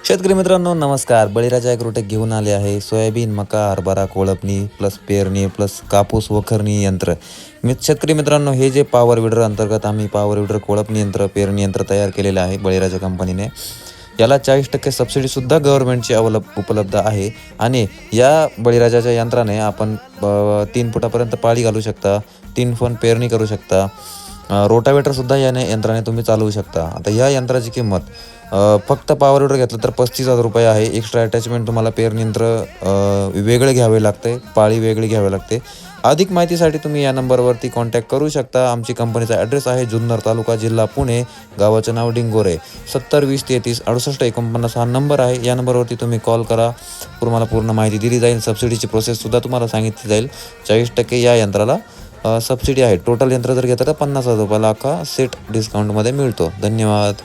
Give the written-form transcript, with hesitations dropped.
शेतकरी मित्रांनो नमस्कार. बळीराजा ॲग्रोटेक घेऊन आले आहे सोयाबीन, मका, हरभरा, कोळपणी प्लस पेरणी प्लस कापूस वखरणी यंत्र. शेतकरी मित्रांनो, हे जे पॉवर विडर अंतर्गत आम्ही पॉवर विडर कोळपणी यंत्र, पेरणी यंत्र तयार केलेलं आहे बळीराजा कंपनीने. याला 40% सबसिडीसुद्धा गव्हर्नमेंटची उपलब्ध आहे. आणि या बळीराजाच्या यंत्राने आपण 3 फुटापर्यंत पाळी घालू शकता, 3 फण पेरणी करू शकता. रोटावेटरसुद्धा यंत्राने तुम्ही चालवू शकता. आता या यंत्राची किंमत फक्त पॉवर विडर घेतलं तर 35,000 रुपये आहे. एक्स्ट्रा अटॅचमेंट तुम्हाला पेरणी यंत्र वेगळे घ्यावे लागते, पाळी वेगळी घ्यावी लागते. अधिक माहितीसाठी तुम्ही या नंबरवरती कॉन्टॅक्ट करू शकता. आमची कंपनीचा ॲड्रेस आहे जुन्नर तालुका, जिल्हा पुणे, गावाचं नाव डिंगोरे. 70 20 33 68 49 हा नंबर आहे. या नंबरवरती तुम्ही कॉल करा. तुम्हाला पूर्ण माहिती दिली जाईल. सबसिडीची प्रोसेससुद्धा तुम्हाला सांगितली जाईल. 40% या यंत्राला सबसिडी आहे. टोटल यंत्र जर घेतलं तर 50,000 रुपयाला अख्खा सेट डिस्काउंटमध्ये मिळतो. धन्यवाद.